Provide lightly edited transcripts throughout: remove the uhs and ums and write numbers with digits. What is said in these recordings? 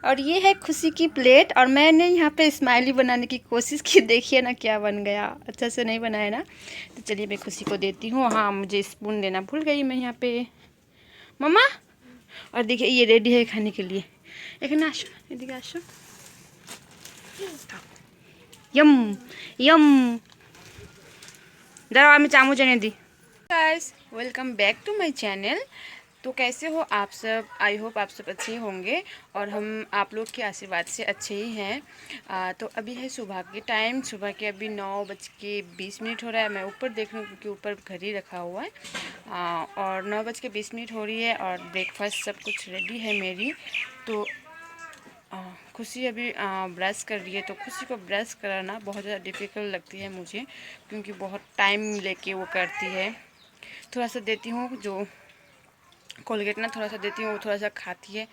और ये है खुशी की प्लेट। और मैंने यहाँ पे स्माइली बनाने की कोशिश की, देखिए ना क्या बन गया, अच्छा से नहीं बनाया ना। तो चलिए मैं खुशी को देती हूँ। हाँ मुझे स्पून देना भूल गई मैं यहाँ पे, मम्मा। और देखिए ये रेडी है खाने के लिए। एक ना आशो, एदिके आशो। यम यम, दाঁড়াও আমি চামচ এনে दी। Guys welcome back to my channel. तो कैसे हो आप सब? आई होप आप सब अच्छे होंगे और हम आप लोग के आशीर्वाद से अच्छे ही हैं। तो अभी है सुबह के टाइम, सुबह के अभी 9:20 हो रहा है। मैं ऊपर देख रही हूँ क्योंकि ऊपर घड़ी रखा हुआ है। और 9:20 हो रही है और ब्रेकफास्ट सब कुछ रेडी है मेरी। तो खुशी अभी ब्रश कर रही है। तो खुशी को ब्रश कराना बहुत ज़्यादा डिफ़िकल्ट लगती है मुझे, क्योंकि बहुत टाइम लेके वो करती है। थोड़ा सा देती हूँ जो कोलगेट ना, थोड़ा सा देती हूँ, वो थोड़ा सा खाती है,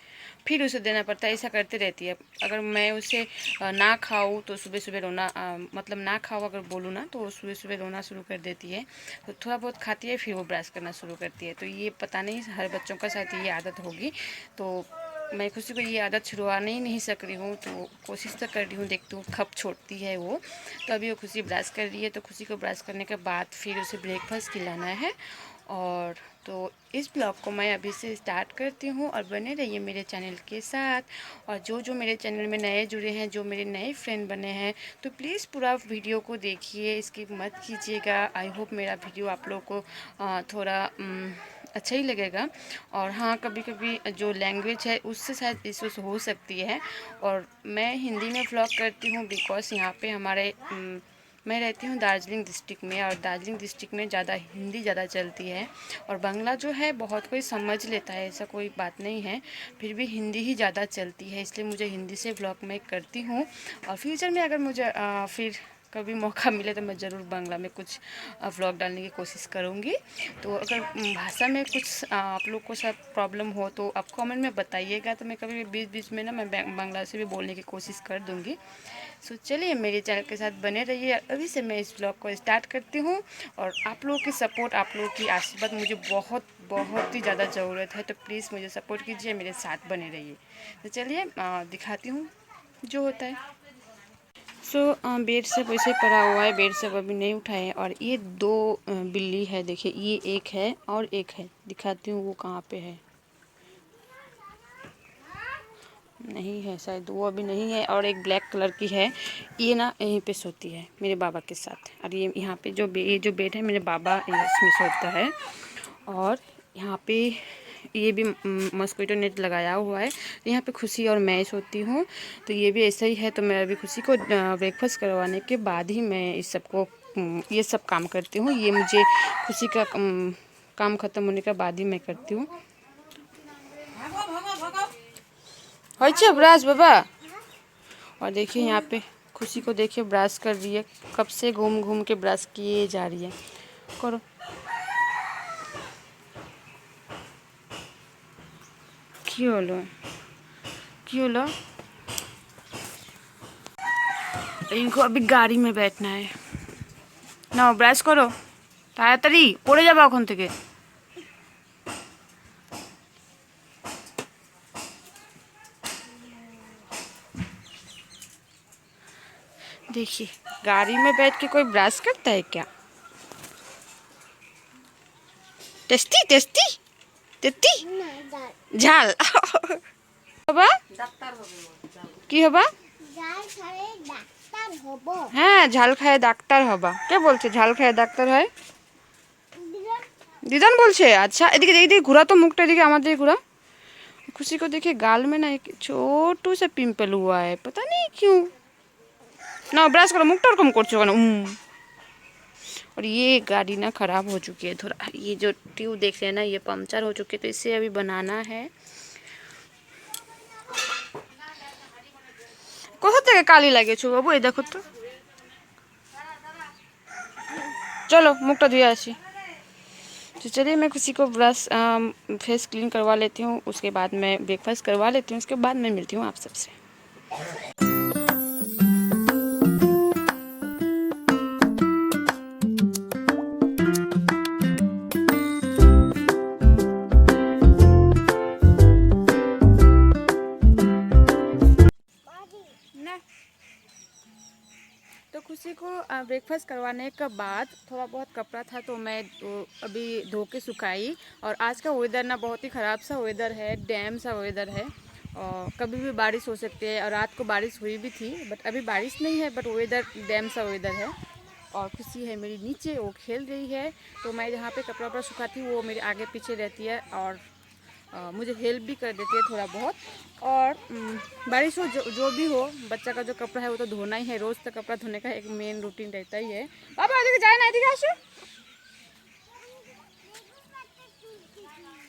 फिर उसे देना पड़ता है। ऐसा करते रहती है। अगर मैं उसे ना खाऊँ तो सुबह सुबह रोना, मतलब ना खाऊँ अगर बोलूँ ना तो सुबह सुबह रोना शुरू कर देती है। तो थोड़ा बहुत खाती है फिर वो ब्रश करना शुरू करती है। तो ये पता नहीं हर बच्चों का साथ ये आदत होगी। तो मैं खुशी को ये आदत छुड़वाने ही नहीं सक रही हूँ। तो कोशिश तो कर रही हूँ, देखती हूँ कब छोड़ती है वो। तो अभी वो खुशी ब्रश कर रही है। तो खुशी को ब्रश करने के बाद फिर उसे ब्रेकफास्ट खिलाना है। और तो इस ब्लॉग को मैं अभी से स्टार्ट करती हूँ और बने रहिए मेरे चैनल के साथ। और जो मेरे चैनल में नए जुड़े हैं, जो मेरे नए फ्रेंड बने हैं, तो प्लीज़ पूरा वीडियो को देखिए, स्किप मत कीजिएगा। आई होप मेरा वीडियो आप लोग को थोड़ा अच्छा ही लगेगा। और हाँ, कभी कभी जो लैंग्वेज है उससे शायद इश्यूज हो सकती है। और मैं हिंदी में व्लॉग करती हूँ बिकॉज यहाँ पे हमारे मैं रहती हूँ दार्जिलिंग डिस्ट्रिक्ट में, और दार्जिलिंग डिस्ट्रिक्ट में ज़्यादा हिंदी ज़्यादा चलती है। और बांग्ला जो है बहुत कोई समझ लेता है, ऐसा कोई बात नहीं है, फिर भी हिंदी ही ज़्यादा चलती है, इसलिए मुझे हिंदी से व्लॉग मैं करती हूँ। और फ्यूचर में अगर मुझे फिर कभी मौका मिले तो मैं ज़रूर बांग्ला में कुछ व्लॉग डालने की कोशिश करूँगी। तो अगर भाषा में कुछ आप लोग को सब प्रॉब्लम हो तो आप कमेंट में बताइएगा। तो मैं कभी बीच बीच में ना मैं बांग्ला से भी बोलने की कोशिश कर दूँगी। सो चलिए मेरे चैनल के साथ बने रहिए। अभी से मैं इस ब्लॉग को स्टार्ट करती हूँ। और आप लोगों की सपोर्ट, आप लोगों की आशीर्वाद मुझे बहुत बहुत ही ज़्यादा ज़रूरत है। तो प्लीज़ मुझे सपोर्ट कीजिए, मेरे साथ बने रहिए। तो चलिए दिखाती हूँ जो होता है। बेड सब वैसे पड़ा हुआ है, बेड सब अभी नहीं उठाए। और ये दो बिल्ली है, देखिए ये एक है और एक है, दिखाती हूँ वो कहाँ पे है। नहीं है शायद, वो अभी नहीं है। और एक ब्लैक कलर की है, ये ना यहीं पे सोती है मेरे बाबा के साथ। और ये यहाँ पे ये जो बेड है मेरे बाबा इसमें सोता है। और यहाँ पे ये भी मस्कीटो नेट लगाया हुआ है। तो यहाँ पे खुशी और मैं सोती हूँ। तो ये भी ऐसा ही है। तो मैं अभी खुशी को ब्रेकफास्ट करवाने के बाद ही मैं इस सबको ये सब काम करती हूँ। ये मुझे खुशी का काम ख़त्म होने के बाद ही मैं करती हूँ। अच्छा ब्रश बाबा। और देखिए यहाँ पे खुशी को देखिए ब्रश कर रही है, कब से घूम घूम के ब्रश किए जा रही है। करो। কি হলো কি হলো? इनको अभी गाड़ी में बैठना है ना, ब्रश करो তাড়াতাড়ি, পড়ে যাবে ওখান থেকে। देखिए गाड़ी में बैठ के कोई ब्रश करता है क्या? टेस्टी टेस्टी टेस्टी झाल বাবা কি হবা? হ্যাঁ ঝাল খায় ডাক্তার হবা। কে বলছে ঝাল খায় ডাক্তার হয়? দিদান বলছে। अच्छा এদিকে এদিকে ঘোরা তো মুখটা, এদিকে আমার দিকে ঘোরা। खुशी को देखिए गाल में ना एक छोटू सा पिंपल हुआ है, पता नहीं क्यों। ना ब्रश करो, मुख टोर कम कर। और ये गाड़ी ना ख़राब हो चुकी है थोड़ा, ये जो ट्यूब देख रहे हैं ना ये पंक्चर हो चुकी है, तो इसे अभी बनाना है। কোথা থেকে কালি লাগিয়েছো বাবু? এই দেখো তো। चलो मुखटा धुए आसी। तो चलिए मैं खुशी को ब्रश फेस क्लीन करवा लेती हूँ, उसके बाद मैं ब्रेकफास्ट करवा लेती हूँ, उसके बाद मैं मिलती हूँ आप सबसे। खुशी को ब्रेकफास्ट करवाने के बाद थोड़ा बहुत कपड़ा था तो मैं अभी धो के सुखाई। और आज का वेदर ना बहुत ही ख़राब सा वेदर है, डैम सा वेदर है और कभी भी बारिश हो सकती है। और रात को बारिश हुई भी थी बट अभी बारिश नहीं है, बट वेदर डैम सा वेदर है। और खुशी है मेरी नीचे, वो खेल रही है। तो मैं जहाँ पे कपड़ा वपड़ा सुखाती हूँ वो मेरे आगे पीछे रहती है और मुझे हेल्प भी कर देती है थोड़ा बहुत। और बारिश हो जो भी हो, बच्चा का जो कपड़ा है वो तो धोना ही है। रोज़ तो कपड़ा धोने का एक मेन रूटीन रहता ही है। पापा এদিকে যায় না, এদিকে আসো।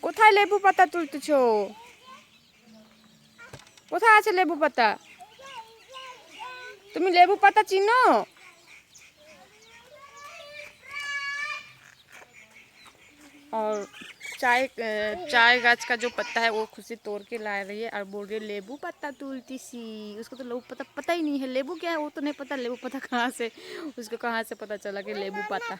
কোথায় লেবু পাতা তুলতেছো? কোথায় আছে লেবু পাতা? তুমি লেবু পাতা চিনো? और चाय गाछ का जो पत्ता है वो खुशी तोड़ के ला रही है और बोल रही है लेबू पत्ता तुलती सी। उसको तो लेबू पत्ता पता ही नहीं है, लेबू क्या है वो तो नहीं पता, लेबू पत्ता कहाँ से, उसको कहाँ से पता चला कि लेबू पत्ता।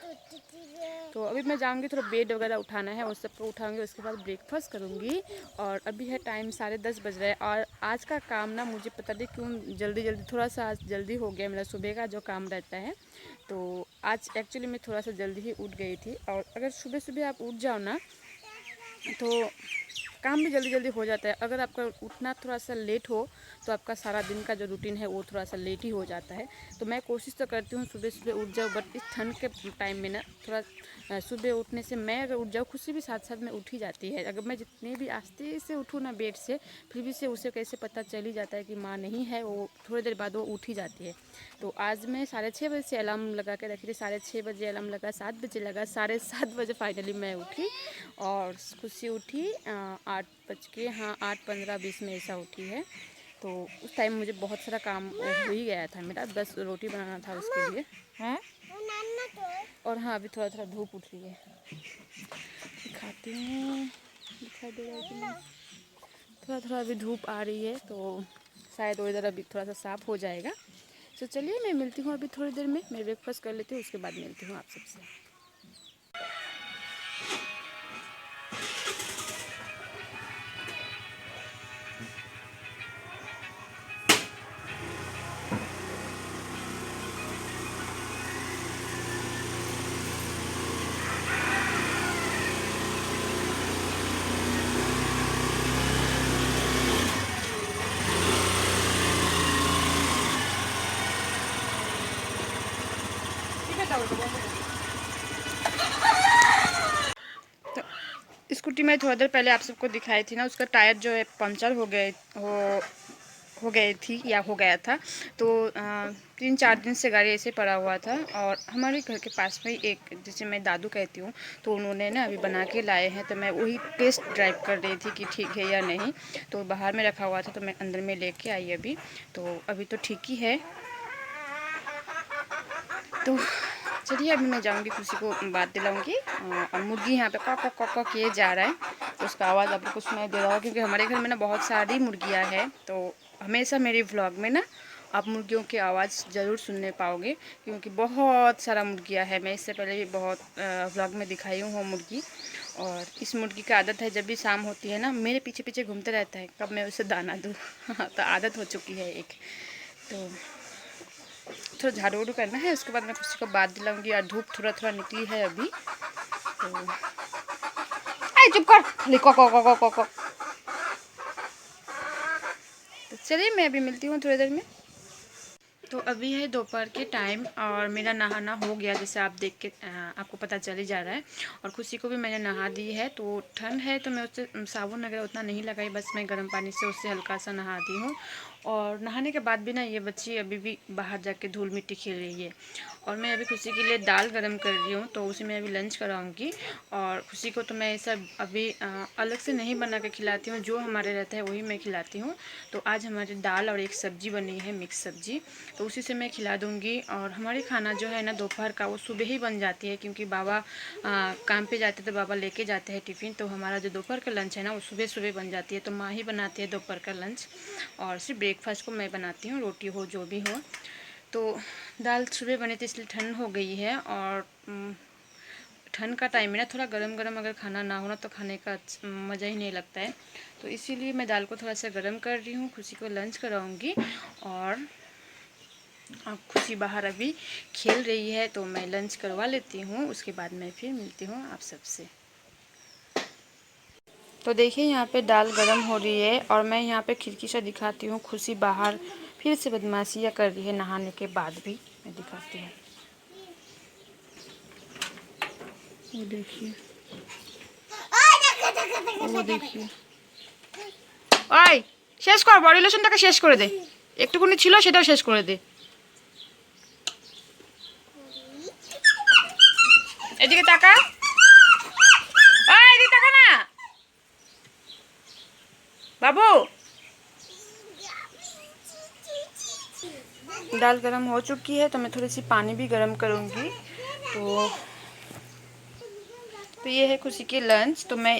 तो अभी मैं जाऊँगी, थोड़ा बेड वगैरह उठाना है, उस सबको उठाऊँगी, उसके बाद ब्रेकफास्ट करूँगी। और अभी है टाइम 10:30 बज रहा है। और आज का काम ना मुझे पता नहीं क्यों जल्दी जल्दी, थोड़ा सा आज जल्दी हो गया। मेरा सुबह का जो काम रहता है तो आज एक्चुअली मैं थोड़ा सा जल्दी ही उठ गई थी। और अगर सुबह सुबह आप उठ जाओ ना तो काम भी जल्दी जल्दी हो जाता है। अगर आपका उठना थोड़ा सा लेट हो तो आपका सारा दिन का जो रूटीन है वो थोड़ा सा लेट ही हो जाता है। तो मैं कोशिश तो करती हूँ सुबह सुबह उठ जाऊँ, बट इस ठंड के टाइम में ना थोड़ा सुबह उठने से, मैं अगर उठ जाऊँ, खुशी भी साथ साथ में उठ ही जाती है। अगर मैं जितनी भी आस्ते से उठूँ ना बेड से, फिर भी से उसे कैसे पता चल ही जाता है कि माँ नहीं है, वो थोड़ी देर बाद वो उठ ही जाती है। तो आज मैं 6:30 बजे से अलार्म लगा के रखी थी। 6:30 बजे अलार्म लगा, 7 बजे लगा, 7:30 बजे फाइनली मैं उठी। और खुशी उठी 8 बज के, हाँ 8:15-20 में ऐसा उठी है। तो उस टाइम मुझे बहुत सारा काम हो ही गया था मेरा, 10 रोटी बनाना था उसके लिए हैं। और हाँ अभी थोड़ा थोड़ा धूप उठ रही है, दिखाती हूँ, दिखाई दे रहा है कि नहीं, थोड़ा थोड़ा अभी धूप आ रही है तो शायद वो इधर अभी थोड़ा सा साफ़ हो जाएगा। तो चलिए मैं मिलती हूँ अभी थोड़ी देर में, मैं ब्रेकफास्ट कर लेती हूँ, उसके बाद मिलती हूँ आप सबसे। स्कूटी में थोड़ा देर पहले आप सबको दिखाई थी ना, उसका टायर जो है पंचर हो गई थी या हो गया था। तो 3-4 दिन से गाड़ी ऐसे पड़ा हुआ था। और हमारे घर के पास में ही एक, जिसे मैं दादू कहती हूँ, तो उन्होंने ना अभी बना के लाए हैं। तो मैं वही टेस्ट ड्राइव कर रही थी कि ठीक है या नहीं। तो बाहर में रखा हुआ था तो मैं अंदर में लेके आई अभी। तो अभी तो ठीक ही है। तो चलिए अभी मैं जाऊंगी, खुशी को बात दिलाऊंगी। और मुर्गी यहाँ पे कॉक किए जा रहा है, तो उसका आवाज़ आप लोग को सुनाई दे रहा होगा, क्योंकि हमारे घर में ना बहुत सारी मुर्गियाँ हैं। तो हमेशा मेरे व्लॉग में ना आप मुर्गियों की आवाज़ ज़रूर सुनने पाओगे, क्योंकि बहुत सारा मुर्गियाँ है। मैं इससे पहले भी बहुत व्लॉग में दिखाई हूँ मुर्गी। और इस मुर्गी का आदत है, जब भी शाम होती है ना मेरे पीछे पीछे घूमते रहता है कब मैं उसे दाना दूँ। तो आदत हो चुकी है एक। तो थोड़ा झाड़ू वाड़ू करना है, उसके बाद मैं खुशी को बात दिलाऊंगी। और धूप थोड़ा थोड़ा निकली है अभी। तो चुप कर, खाली को। तो चलिए मैं अभी मिलती हूँ थोड़ी देर में। तो अभी है दोपहर के टाइम और मेरा नहाना हो गया, जैसे आप देख के आपको पता चल ही जा रहा है। और खुशी को भी मैंने नहा दी है। तो ठंड है तो मैं उससे साबुन वगैरह उतना नहीं लगाई, बस मैं गर्म पानी से उससे हल्का सा नहाती हूँ। और नहाने के बाद भी ना ये बच्ची अभी भी बाहर जाके धूल मिट्टी खेल रही है। और मैं अभी खुशी के लिए दाल गरम कर रही हूँ, तो उसे मैं अभी लंच कराऊँगी। और खुशी को तो मैं सब अभी अलग से नहीं बना के खिलाती हूँ, जो हमारे रहता है वही मैं खिलाती हूँ। तो आज हमारी दाल और एक सब्ज़ी बनी है, मिक्स सब्ज़ी, तो उसी से मैं खिला दूँगी। और हमारी खाना जो है ना दोपहर का वो सुबह ही बन जाती है, क्योंकि बाबा काम पे जाते तो बाबा लेके जाते हैं टिफ़िन। तो हमारा जो दोपहर का लंच है ना वो सुबह सुबह बन जाती है। तो माँ ही बनाती है दोपहर का लंच, और सिर्फ ब्रेकफास्ट को मैं बनाती हूँ, रोटी हो जो भी हो। तो दाल सुबह बनी थी इसलिए ठंड हो गई है। और ठंड का टाइम में ना थोड़ा गरम गरम अगर खाना ना हो ना तो खाने का मज़ा ही नहीं लगता है। तो इसीलिए मैं दाल को थोड़ा सा गरम कर रही हूँ, खुशी को लंच कराऊँगी। और खुशी बाहर अभी खेल रही है, तो मैं लंच करवा लेती हूँ, उसके बाद मैं फिर मिलती हूँ आप सबसे। तो देखिए यहाँ पे दाल गरम हो रही है और मैं यहाँ पे खिड़की से दिखाती हूँ। खुशी बाहर फिर से बदमाशियाँ कर रही है, नहाने के बाद भी मैं दिखाती हूँ। वो देखिए, वो देखिए। ওই শেষ কর, বডি লোশনটাকে শেষ করে দে, একটুকুনি ছিল সেটাও শেষ করে দে। এদিকে তাকা, এদিকে তাকা না बाबू। दाल गरम हो चुकी है तो मैं थोड़ी सी पानी भी गरम करूँगी। तो ये है खुशी की लंच। तो मैं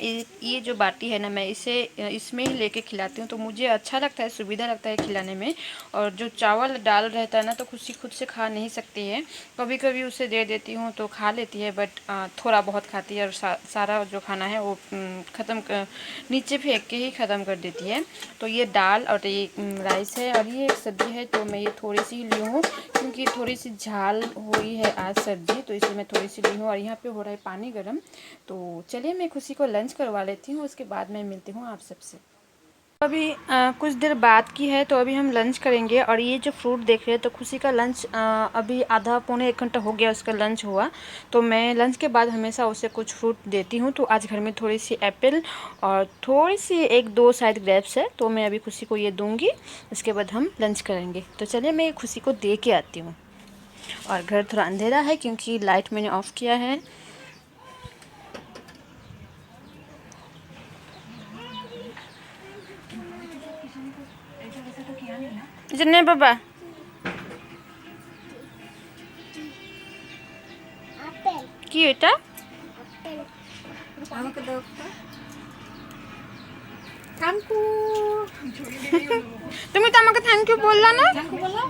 ये जो बाटी है ना, मैं इसे इसमें ही लेके खिलाती हूँ, तो मुझे अच्छा लगता है, सुविधा लगता है खिलाने में। और जो चावल दाल रहता है ना, तो खुशी खुद से खा नहीं सकती है, कभी कभी उसे दे देती हूँ तो खा लेती है, बट थोड़ा बहुत खाती है और सारा जो खाना है वो नीचे फेंक के ही ख़त्म कर देती है। तो ये दाल और ये राइस है और ये एक सब्ज़ी है, तो मैं ये थोड़ी सी ली हूँ क्योंकि थोड़ी सी झाल हुई है आज सब्ज़ी, तो इसलिए मैं थोड़ी सी ली हूँ। और यहाँ पे हो रहा है पानी गर्म। तो चलिए मैं खुशी को लंच करवा लेती हूँ, उसके बाद मैं मिलती हूँ आप सबसे। अभी कुछ देर बाद की है, तो अभी हम लंच करेंगे। और ये जो फ्रूट देख रहे हैं, तो खुशी का लंच अभी आधा पौने 1 घंटा हो गया उसका लंच हुआ। तो मैं लंच के बाद हमेशा उसे कुछ फ्रूट देती हूँ। तो आज घर में थोड़ी सी एप्पल और थोड़ी सी 1-2 शायद ग्रेप्स है, तो मैं अभी खुशी को ये दूँगी, उसके बाद हम लंच करेंगे। तो चलिए मैं खुशी को दे के आती हूँ। और घर थोड़ा अंधेरा है क्योंकि लाइट मैंने ऑफ़ किया है। जन्ने बाबा কি এটা? আমাকে দাও একটা। Thank you. তুমি তো আমাকে থ্যাংক ইউ বললা না? থ্যাংক ইউ বললাম।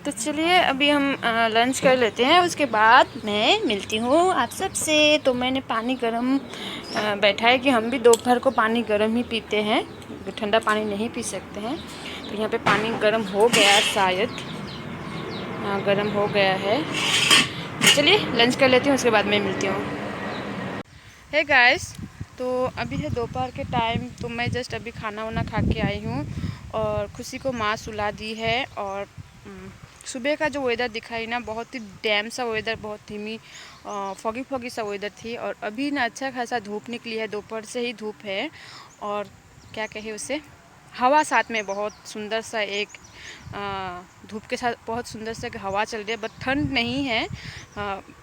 तो चलिए अभी हम लंच कर लेते हैं, उसके बाद मैं मिलती हूँ आप सबसे। तो मैंने पानी गर्म बैठा है कि हम भी दोपहर को पानी गर्म ही पीते हैं, ठंडा पानी नहीं पी सकते हैं। तो यहाँ पे पानी गर्म हो गया शायद, हाँ गर्म हो गया है। तो चलिए लंच कर लेती हूँ, उसके बाद मैं मिलती हूँ। हे गाइस, तो अभी है दोपहर के टाइम। तो मैं जस्ट अभी खाना वाना खा के आई हूँ और खुशी को माँ सुला दी है। और सुबह का जो वेदर दिखाई ना, बहुत ही डैम सा वेदर, बहुत धीमी फॉगी फॉगी सा वेदर थी। और अभी ना अच्छा खासा धूप निकली है, दोपहर से ही धूप है। और क्या कहे उसे, हवा साथ में बहुत सुंदर सा एक धूप के साथ बहुत सुंदर सा हवा चल रही है, बट ठंड नहीं है।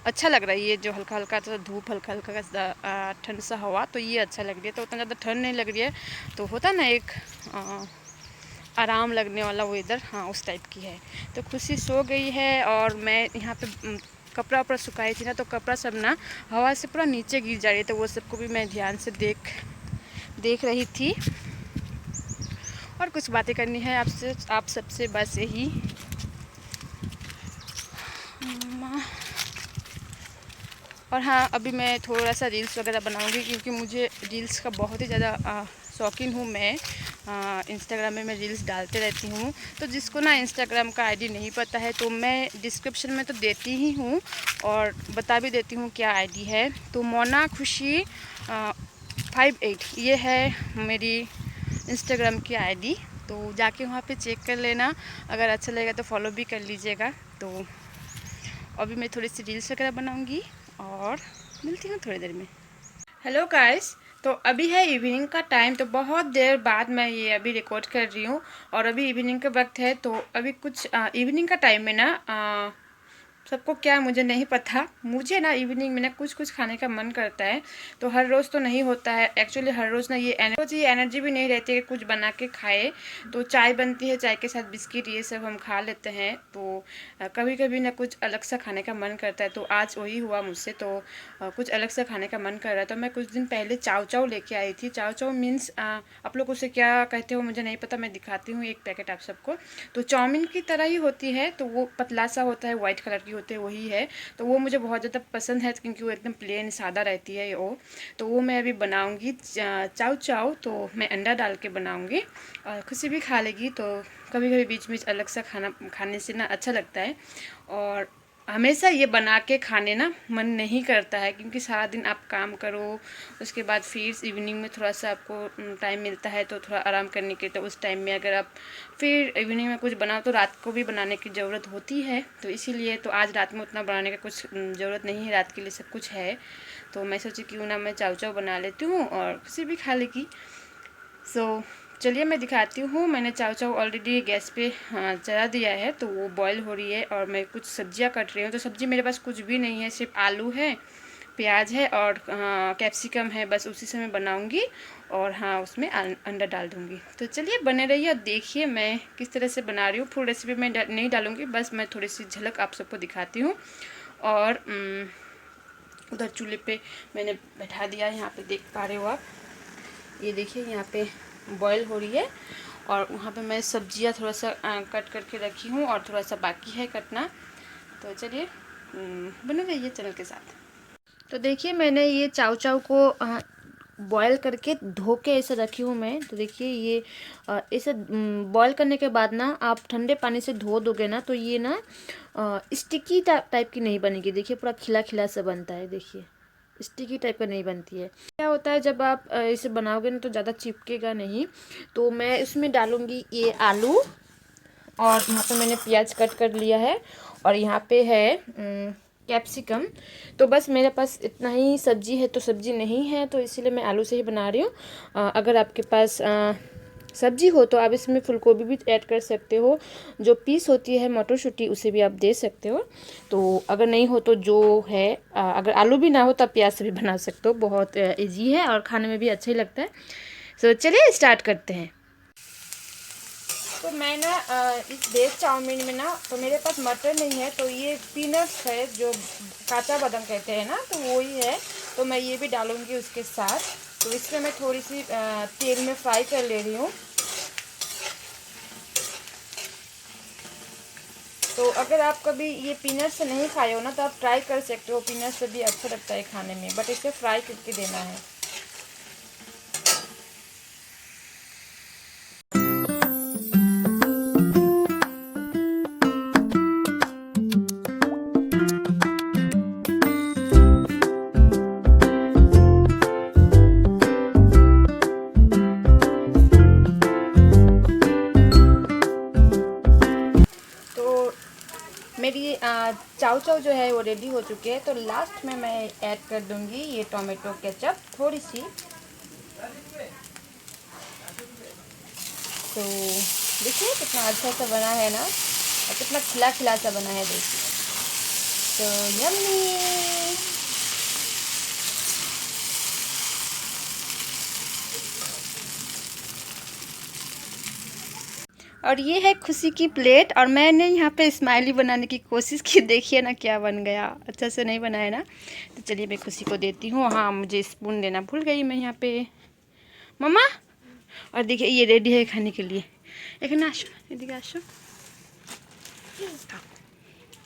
अच्छा लग रहा है ये जो हल्का हल्का सा धूप, हल्का हल्का सा ठंड सा हवा, तो ये अच्छा लग रही है। तो उतना ज़्यादा ठंड नहीं लग रही है, तो होता ना एक आराम लगने वाला वेदर, हाँ उस टाइप की है। तो खुशी सो गई है और मैं यहाँ पे कपड़ा वपड़ा सुखाई थी ना, तो कपड़ा सब ना हवा से पूरा नीचे गिर जा रही है, तो वो सबको भी मैं ध्यान से देख रही थी। और कुछ बातें करनी है आप सबसे, बस यही। और हाँ, अभी मैं थोड़ा सा रील्स वगैरह बनाऊंगी क्योंकि मुझे रील्स का बहुत ही ज़्यादा शौकीन हूँ मैं। इंस्टाग्राम में मैं रील्स डालते रहती हूँ। तो जिसको ना इंस्टाग्राम का आईडी नहीं पता है, तो मैं डिस्क्रिप्शन में तो देती ही हूँ और बता भी देती हूँ क्या आईडी है। तो मोना खुशी 58 ये है मेरी इंस्टाग्राम की आईडी। तो जाके वहाँ पे चेक कर लेना, अगर अच्छा लगेगा तो फॉलो भी कर लीजिएगा। तो अभी मैं थोड़ी सी रील्स वगैरह बनाऊँगी और मिलती हूँ थोड़ी देर में। हेलो गाइस, तो अभी है इवनिंग का टाइम। तो बहुत देर बाद मैं ये अभी रिकॉर्ड कर रही हूँ और अभी इवनिंग का वक्त है। तो अभी कुछ इवनिंग का टाइम में ना सबको क्या मुझे नहीं पता, मुझे ना इवनिंग में ना कुछ कुछ खाने का मन करता है। तो हर रोज़ तो नहीं होता है एक्चुअली, हर रोज़ ना ये एनर्जी भी नहीं रहती है कि कुछ बना के खाए। तो चाय बनती है, चाय के साथ बिस्किट ये सब हम खा लेते हैं। तो कभी कभी ना कुछ अलग सा खाने का मन करता है, तो आज वही हुआ मुझसे। तो कुछ अलग सा खाने का मन कर रहा था। मैं कुछ दिन पहले चाव चाव लेके आई थी। चाव चाव मीन्स आप लोग उसे क्या कहते हो मुझे नहीं पता, मैं दिखाती हूँ एक पैकेट आप सबको। तो चाउमीन की तरह ही होती है, तो वो पतला सा होता है, वाइट कलर की होते हैं वही है। तो वो मुझे बहुत ज़्यादा पसंद है क्योंकि वो एकदम प्लेन सादा रहती है वो। तो वो मैं अभी बनाऊँगी चाउ चाउ। तो मैं अंडा डाल के बनाऊँगी और खुशी भी खा लेगी। तो कभी कभी बीच में अलग सा खाना खाने से ना अच्छा लगता है। और हमेशा ये बना के खाने ना मन नहीं करता है क्योंकि सारा दिन आप काम करो, उसके बाद फिर इवनिंग में थोड़ा सा आपको टाइम मिलता है तो थोड़ा आराम करने के। तो उस टाइम में अगर आप फिर इवनिंग में कुछ बनाओ तो रात को भी बनाने की ज़रूरत होती है। तो इसीलिए तो आज रात में उतना बनाने का कुछ ज़रूरत नहीं है, रात के लिए सब कुछ है। तो मैं सोची क्यों ना मैं चाउ चाउ बना लेती हूँ और खुशी भी खा लेगी। सो चलिए मैं दिखाती हूँ। मैंने चाउ चाउ ऑलरेडी गैस पे चढ़ा दिया है तो वो बॉईल हो रही है और मैं कुछ सब्जियाँ कट रही हूँ। तो सब्ज़ी मेरे पास कुछ भी नहीं है, सिर्फ आलू है, प्याज है और कैप्सिकम है, बस उसी से मैं बनाऊँगी। और हाँ, उसमें अंडा डाल दूँगी। तो चलिए बने रहिए और देखिए मैं किस तरह से बना रही हूँ। फुल रेसिपी मैं नहीं डालूँगी, बस मैं थोड़ी सी झलक आप सबको दिखाती हूँ। और उधर चूल्हे पे मैंने बैठा दिया है, यहाँ पे देख पा रहे हो आप। ये देखिए यहाँ पे बॉईल हो रही है और वहाँ पे मैं सब्जियाँ थोड़ा सा कट करके रखी हूँ और थोड़ा सा बाकी है कटना। तो चलिए बने रहिए चैनल के साथ। तो देखिए मैंने ये चाउ चाउ को बॉईल करके धो के ऐसे रखी हूँ मैं। तो देखिए ये ऐसे बॉईल करने के बाद ना आप ठंडे पानी से धो दोगे ना तो ये ना स्टिकी टाइप की नहीं बनेगी। देखिए पूरा खिला खिला सा बनता है, देखिए स्टिकी टाइप का नहीं बनती है। क्या होता है जब आप इसे बनाओगे ना तो ज़्यादा चिपकेगा नहीं। तो मैं इसमें डालूँगी ये आलू और यहाँ पे मैंने प्याज कट कर लिया है और यहाँ पे है कैप्सिकम। तो बस मेरे पास इतना ही सब्जी है, तो सब्जी नहीं है तो इसीलिए मैं आलू से ही बना रही हूँ। अगर आपके पास सब्जी हो तो आप इसमें फूलगोभी भी ऐड कर सकते हो, जो पीस होती है मटरशुटी उसे भी आप दे सकते हो। तो अगर नहीं हो तो जो है अगर आलू भी ना हो तो आप प्याज से भी बना सकते हो। बहुत इजी है और खाने में भी अच्छा ही लगता है। सो चलिए स्टार्ट करते हैं। तो मैं ना इस वेज चाउमीन में ना तो मेरे पास मटर नहीं है, तो ये पीनट्स है जो काचा बादाम कहते हैं ना, तो वो ही है। तो मैं ये भी डालूँगी उसके साथ। तो इसमें मैं थोड़ी सी तेल में फ्राई कर ले रही हूँ। तो अगर आप कभी ये पीनट से नहीं खाए हो ना तो आप ट्राई कर सकते हो, पीनट से भी अच्छा लगता है खाने में, बट इसे फ्राई करके देना है। मेरी चाउ चाउ जो है वो रेडी हो चुकी है। तो लास्ट में मैं ऐड कर दूंगी ये टोमेटो केचप थोड़ी सी। तो देखिए कितना अच्छा सा बना है ना और कितना खिला खिला सा बना है, देखिए। तो यम्मी। और ये है खुशी की प्लेट और मैंने यहाँ पे स्माइली बनाने की कोशिश की, देखिए ना क्या बन गया। अच्छा से नहीं बना है ना। तो चलिए मैं खुशी को देती हूँ। हाँ, मुझे स्पून देना भूल गई मैं यहाँ पे, मम्मा। और देखिए ये रेडी है खाने के लिए। एक आशो, एदिके आशो।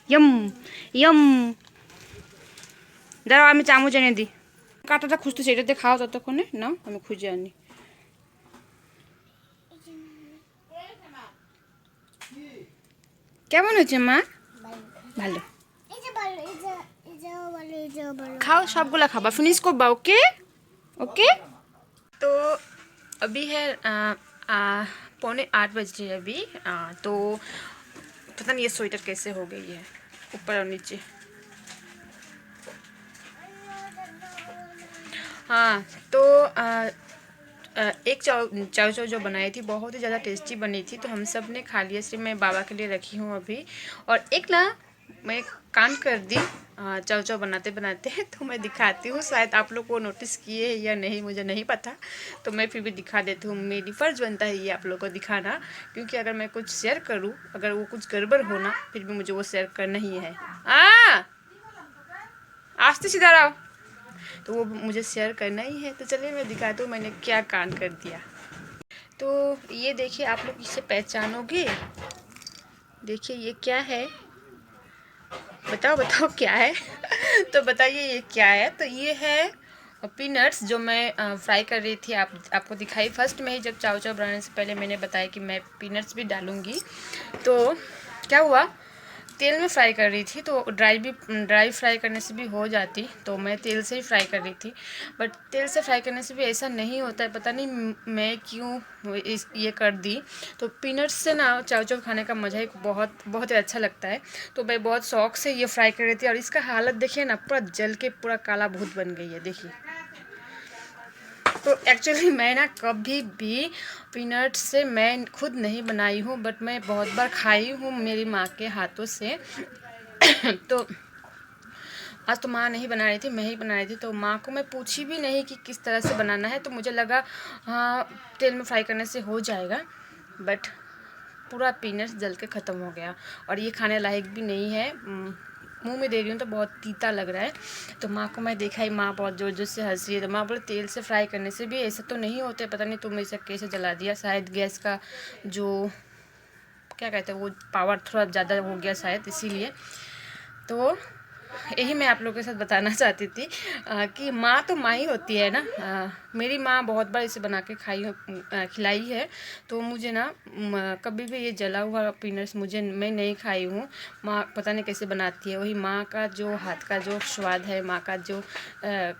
यम यम। दाঁড়াও আমি চামচ এনে দিই। কাঁটাটা খুঁজতেছি, এটা দিয়ে খাও ততক্ষণে, নাও আমি খুঁজে আনি। কেমন হয়েছে মা? ভালো। খাও, সবগুলা খাবা, ফিনিশ করবা। Okay okay. तो अभी है 7:45 बज रहे हैं अभी। तो पता नहीं ये स्वेटर कैसे हो गई है ऊपर और नीचे। हाँ, तो एक चाउ चाउ जो बनाई थी बहुत ही ज़्यादा टेस्टी बनी थी। तो हम सब ने खा लिया, सिर्फ मैं बाबा के लिए रखी हूँ अभी। और एक ना मैं काम कर दी चाउ चाउ बनाते बनाते तो मैं दिखाती हूँ, शायद आप लोग को नोटिस किए या नहीं मुझे नहीं पता। तो मैं फिर भी दिखा देती हूँ, मेरी फ़र्ज़ बनता है ये आप लोग को दिखाना। क्योंकि अगर मैं कुछ शेयर करूँ, अगर वो कुछ गड़बड़ हो ना, फिर भी मुझे वो शेयर करना ही है। आस्ते सीधा रहो, तो वो मुझे शेयर करना ही है। तो चलिए मैं दिखाती हूँ मैंने क्या कांड कर दिया। तो ये देखिए, आप लोग इसे पहचानोगे। देखिए ये क्या है, बताओ बताओ क्या है। तो बताइए ये क्या है। तो ये है पीनट्स जो मैं फ्राई कर रही थी। आपको दिखाई फर्स्ट में ही, जब चाव चाव बनाने से पहले मैंने बताया कि मैं पीनट्स भी डालूँगी। तो क्या हुआ, तेल में फ्राई कर रही थी तो ड्राई फ्राई करने से भी हो जाती, तो मैं तेल से ही फ्राई कर रही थी। बट तेल से फ्राई करने से भी ऐसा नहीं होता है, पता नहीं मैं क्यों ये कर दी। तो पीनट्स से ना चाव चाव खाने का मज़ा ही बहुत बहुत ही अच्छा लगता है। तो मैं बहुत शौक से ये फ्राई कर रही थी और इसका हालत देखिए ना, पूरा जल के पूरा काला भूत बन गई है, देखिए। तो एक्चुअली मैं ना कभी भी पीनट्स से मैं खुद नहीं बनाई हूँ, बट मैं बहुत बार खाई हूँ मेरी माँ के हाथों से। तो आज तो माँ नहीं बना रही थी, मैं ही बना रही थी। तो माँ को मैं पूछी भी नहीं कि किस तरह से बनाना है, तो मुझे लगा हाँ तेल में फ्राई करने से हो जाएगा। बट पूरा पीनट्स जल के ख़त्म हो गया और ये खाने लायक भी नहीं है। मुंह में दे रही हूँ तो बहुत तीता लग रहा है। तो माँ को मैं देखा ही, माँ बहुत ज़ोर ज़ोर से हंस रही है। तो माँ बोले तेल से फ्राई करने से भी ऐसा तो नहीं होता, पता नहीं तुम इसे कैसे जला दिया, शायद गैस का जो क्या कहते हैं वो पावर थोड़ा ज़्यादा हो गया शायद, इसीलिए। तो यही मैं आप लोगों के साथ बताना चाहती थी कि माँ तो माँ ही होती है ना। मेरी माँ बहुत बार इसे बना के खिलाई है। तो मुझे ना कभी भी ये जला हुआ पीनट्स मैं नहीं खाई हूँ। माँ पता नहीं कैसे बनाती है, वही माँ का जो हाथ का जो स्वाद है, माँ का जो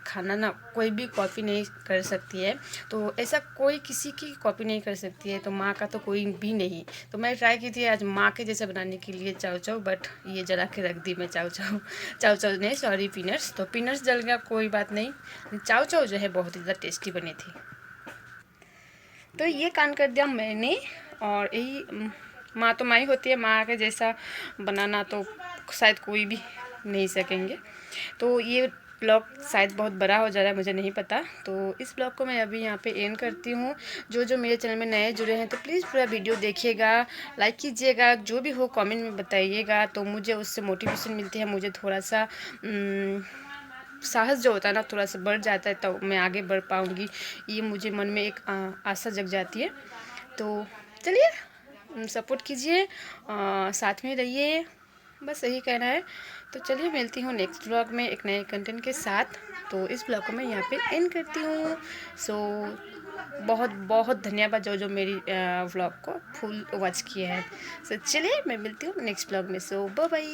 खाना ना कोई भी कॉपी नहीं कर सकती है। तो ऐसा कोई किसी की कॉपी नहीं कर सकती है, तो माँ का तो कोई भी नहीं। तो मैं ट्राई की थी आज माँ के जैसे बनाने के लिए चाव चाव, बट ये जला के रख दी मैं चाव चाव नहीं सॉरी पीनट्स। तो पीनट्स जल गया, कोई बात नहीं। चाव चाव जो है बहुत ही ज़्यादा टेस्टी बनी थी। तो ये कांड कर दिया मैंने। और यही माँ तो माँ ही होती है, माँ के जैसा बनाना तो शायद कोई भी नहीं सकेंगे। तो ये ब्लॉग शायद बहुत बड़ा हो जा रहा है, मुझे नहीं पता। तो इस ब्लॉग को मैं अभी यहाँ पे एंड करती हूँ। जो मेरे चैनल में नए जुड़े हैं तो प्लीज़ पूरा वीडियो देखिएगा, लाइक कीजिएगा, जो भी हो कमेंट में बताइएगा, तो मुझे उससे मोटिवेशन मिलती है। मुझे थोड़ा सा साहस जो होता है ना थोड़ा सा बढ़ जाता है, तो मैं आगे बढ़ पाऊँगी, ये मुझे मन में एक आशा जग जाती है। तो चलिए सपोर्ट कीजिए, साथ में रहिए, बस यही कहना है। तो चलिए मिलती हूँ नेक्स्ट ब्लॉग में एक नए कंटेंट के साथ। तो इस ब्लॉग को मैं यहाँ पे एंड करती हूँ। सो बहुत बहुत धन्यवाद जो मेरी व्लॉग को फुल वॉच किए हैं। सो चलिए मैं मिलती हूँ नेक्स्ट ब्लॉग में। सो बाय बाय।